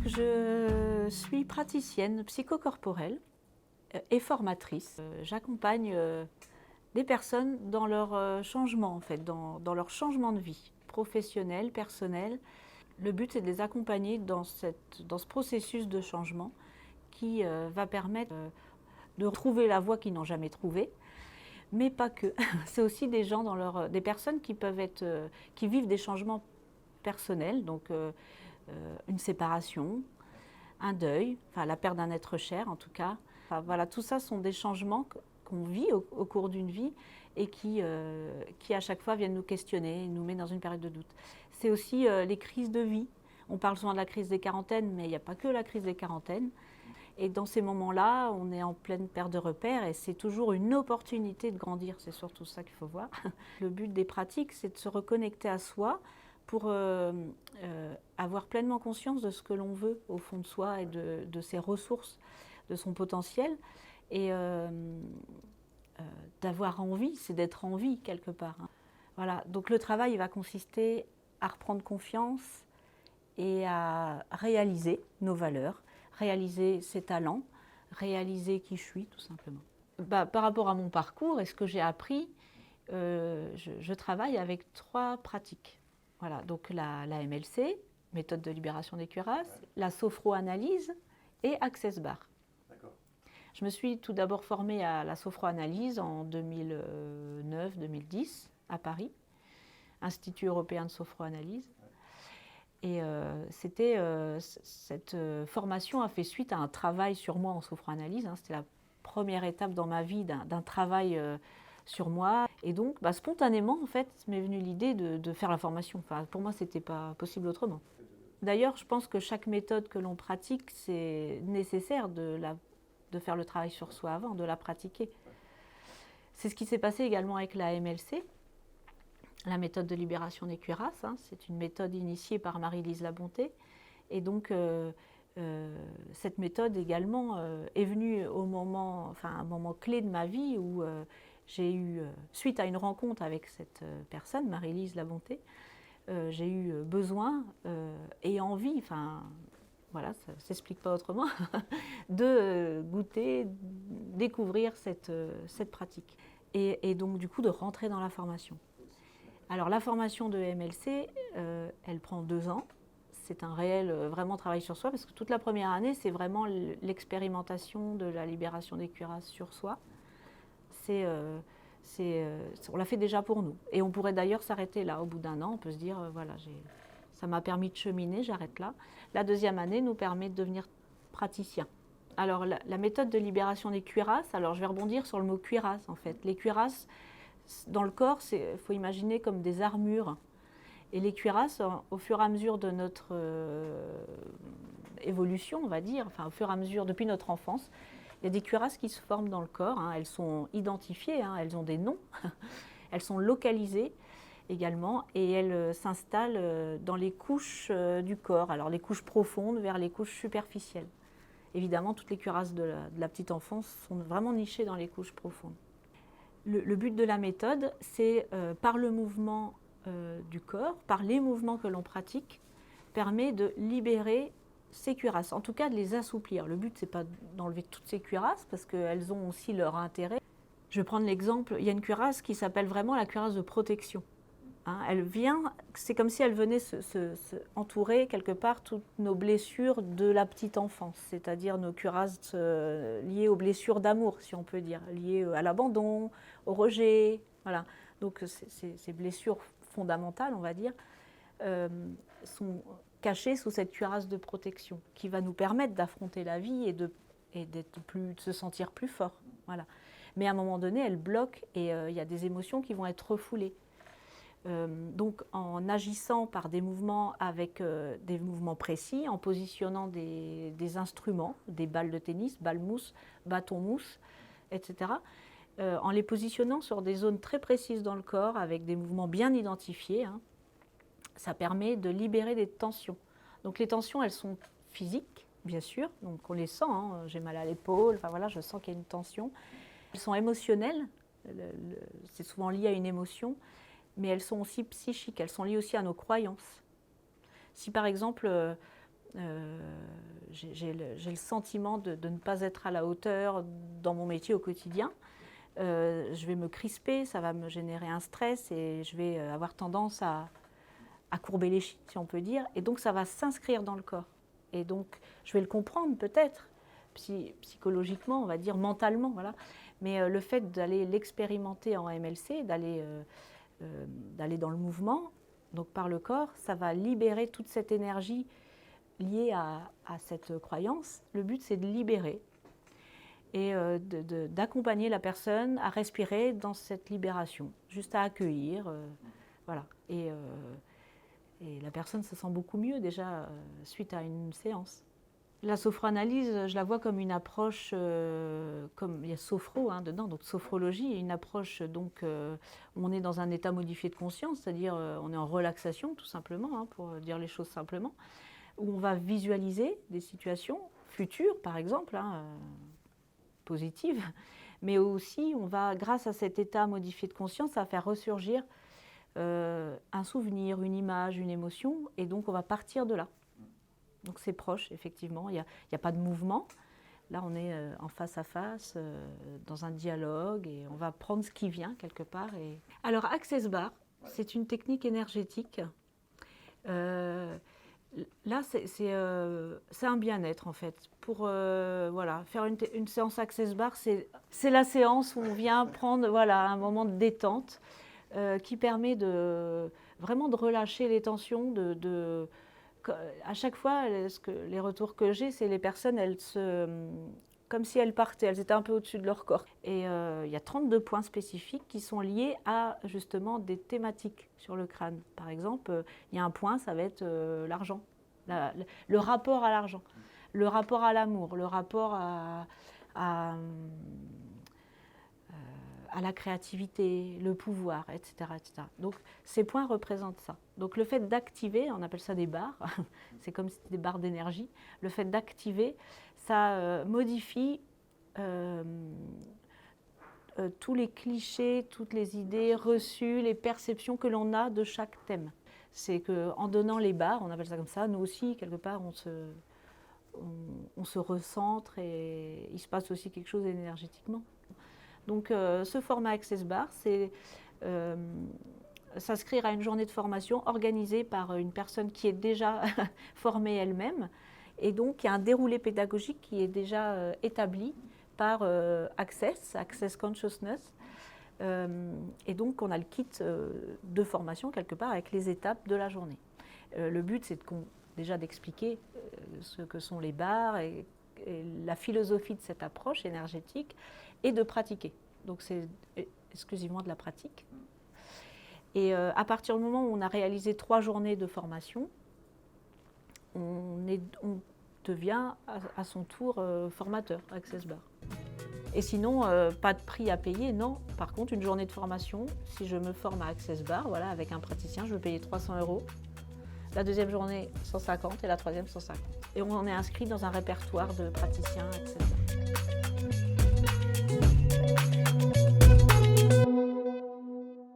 Je suis praticienne psychocorporelle et formatrice. J'accompagne des personnes dans leur changement, en fait, dans leur changement de vie, professionnel, personnel. Le but, c'est de les accompagner dans ce processus de changement qui va permettre de trouver la voie qu'ils n'ont jamais trouvée, mais pas que. C'est aussi des gens des personnes qui peuvent être, qui vivent des changements personnels, donc une séparation, un deuil, enfin la perte d'un être cher en tout cas. Enfin, voilà, tout ça sont des changements qu'on vit au cours d'une vie et qui à chaque fois viennent nous questionner, nous met dans une période de doute. C'est aussi les crises de vie. On parle souvent de la crise des quarantaines, mais il n'y a pas que la crise des quarantaines. Et dans ces moments-là, on est en pleine perte de repères et c'est toujours une opportunité de grandir, c'est surtout ça qu'il faut voir. Le but des pratiques, c'est de se reconnecter à soi pour avoir pleinement conscience de ce que l'on veut au fond de soi et de ses ressources, de son potentiel. Et d'avoir envie, c'est d'être en vie quelque part. Voilà, donc le travail il va consister à reprendre confiance et à réaliser nos valeurs, réaliser ses talents, réaliser qui je suis tout simplement. Par rapport à mon parcours et ce que j'ai appris, je travaille avec 3 pratiques. Voilà, donc la MLC, méthode de libération des cuirasses, la sophroanalyse et Access Bar. Je me suis tout d'abord formée à la sophroanalyse en 2009-2010 à Paris, Institut européen de sophroanalyse. Et cette formation a fait suite à un travail sur moi en sophroanalyse. C'était la première étape dans ma vie d'un travail sur moi. Et donc, spontanément, en fait, m'est venue l'idée de faire la formation. Enfin, pour moi, ce n'était pas possible autrement. D'ailleurs, je pense que chaque méthode que l'on pratique, c'est nécessaire de faire le travail sur soi avant, de la pratiquer. C'est ce qui s'est passé également avec la MLC. La méthode de libération des cuirasses, c'est une méthode initiée par Marie-Lise Labonté. Et donc, cette méthode également est venue un moment clé de ma vie où j'ai eu, suite à une rencontre avec cette personne, Marie-Lise Labonté, j'ai eu besoin et envie, voilà, ça ne s'explique pas autrement, de goûter, découvrir cette pratique. Et donc, du coup, de rentrer dans la formation. Alors la formation de MLC, elle prend 2 ans. C'est un réel, vraiment travail sur soi, parce que toute la première année, c'est vraiment l'expérimentation de la libération des cuirasses sur soi. On l'a fait déjà pour nous. Et on pourrait d'ailleurs s'arrêter là. Au bout d'un an, on peut se dire, voilà, ça m'a permis de cheminer, j'arrête là. La deuxième année nous permet de devenir praticien. Alors la méthode de libération des cuirasses, alors je vais rebondir sur le mot cuirasse en fait. Les cuirasses, dans le corps, il faut imaginer comme des armures. Et les cuirasses, au fur et à mesure de notre évolution, on va dire, au fur et à mesure, depuis notre enfance, il y a des cuirasses qui se forment dans le corps. Elles sont identifiées, elles ont des noms, elles sont localisées également, et elles s'installent dans les couches du corps, alors les couches profondes vers les couches superficielles. Évidemment, toutes les cuirasses de la petite enfance sont vraiment nichées dans les couches profondes. Le but de la méthode, c'est par le mouvement du corps, par les mouvements que l'on pratique, permet de libérer ces cuirasses, en tout cas de les assouplir. Le but, ce n'est pas d'enlever toutes ces cuirasses, parce qu'elles ont aussi leur intérêt. Je vais prendre l'exemple, il y a une cuirasse qui s'appelle vraiment la cuirasse de protection. Elle vient, c'est comme si elle venait entourer quelque part toutes nos blessures de la petite enfance, c'est-à-dire nos cuirasses liées aux blessures d'amour, si on peut dire, liées à l'abandon, au rejet. Voilà. Donc ces blessures fondamentales, on va dire, sont cachées sous cette cuirasse de protection qui va nous permettre d'affronter la vie et de se sentir plus fort. Voilà. Mais à un moment donné, elle bloque et il y a des émotions qui vont être refoulées. Donc en agissant par des mouvements avec des mouvements précis, en positionnant des instruments, des balles de tennis, balles mousse, bâtons mousse, etc., en les positionnant sur des zones très précises dans le corps avec des mouvements bien identifiés, ça permet de libérer des tensions. Donc les tensions, elles sont physiques, bien sûr, donc on les sent, j'ai mal à l'épaule, voilà, je sens qu'il y a une tension. Elles sont émotionnelles, c'est souvent lié à une émotion, mais elles sont aussi psychiques, elles sont liées aussi à nos croyances. Si par exemple, J'ai le sentiment de ne pas être à la hauteur dans mon métier au quotidien. Je vais me crisper, ça va me générer un stress et je vais avoir tendance à courber les chines, si on peut dire. Et donc, ça va s'inscrire dans le corps. Et donc, je vais le comprendre peut-être, psychologiquement, on va dire, mentalement, voilà. Mais le fait d'aller l'expérimenter en MLC, d'aller dans le mouvement, donc par le corps, ça va libérer toute cette énergie liée à cette croyance. Le but, c'est de libérer et d'accompagner la personne à respirer dans cette libération, juste à accueillir, voilà. Et la personne se sent beaucoup mieux déjà suite à une séance. La sophranalyse, je la vois comme une approche, comme il y a sophro dedans, donc sophrologie, une approche donc, où on est dans un état modifié de conscience, c'est-à-dire on est en relaxation tout simplement, pour dire les choses simplement, où on va visualiser des situations futures par exemple, positives, mais aussi on va, grâce à cet état modifié de conscience, ça va faire ressurgir un souvenir, une image, une émotion, et donc on va partir de là. Donc c'est proche, effectivement, il n'y a pas de mouvement. Là, on est en face à face, dans un dialogue, et on va prendre ce qui vient quelque part. Alors, Access Bar, c'est une technique énergétique. Là, c'est un bien-être, en fait. Pour voilà, faire une séance Access Bar, c'est la séance où on vient prendre un moment de détente qui permet vraiment de relâcher les tensions, à chaque fois, les retours que j'ai, c'est les personnes, comme si elles partaient, elles étaient un peu au-dessus de leur corps. Et il y a 32 points spécifiques qui sont liés à justement des thématiques sur le crâne. Par exemple, il y a un point, ça va être l'argent, le rapport à l'argent, le rapport à l'amour, le rapport à la créativité, le pouvoir, etc., etc. Donc ces points représentent ça. Donc le fait d'activer, on appelle ça des barres, c'est comme des barres d'énergie, le fait d'activer, ça modifie tous les clichés, toutes les idées reçues, les perceptions que l'on a de chaque thème. C'est qu'en donnant les barres, on appelle ça comme ça, nous aussi, quelque part, on se recentre et il se passe aussi quelque chose énergétiquement. Donc ce format Access Bar, c'est s'inscrire à une journée de formation organisée par une personne qui est déjà formée elle-même. Et donc il y a un déroulé pédagogique qui est déjà établi par Access Consciousness. Et donc on a le kit de formation quelque part avec les étapes de la journée. Le but, c'est déjà d'expliquer ce que sont les bars et la philosophie de cette approche énergétique et de pratiquer. Donc c'est exclusivement de la pratique. Et à partir du moment où on a réalisé 3 journées de formation, on devient à son tour formateur Access Bar. Et sinon, pas de prix à payer, non. Par contre, une journée de formation, si je me forme à Access Bar, voilà, avec un praticien, je vais payer 300 €. La deuxième journée, 150 et la troisième, 150. Et on est inscrit dans un répertoire de praticiens, etc.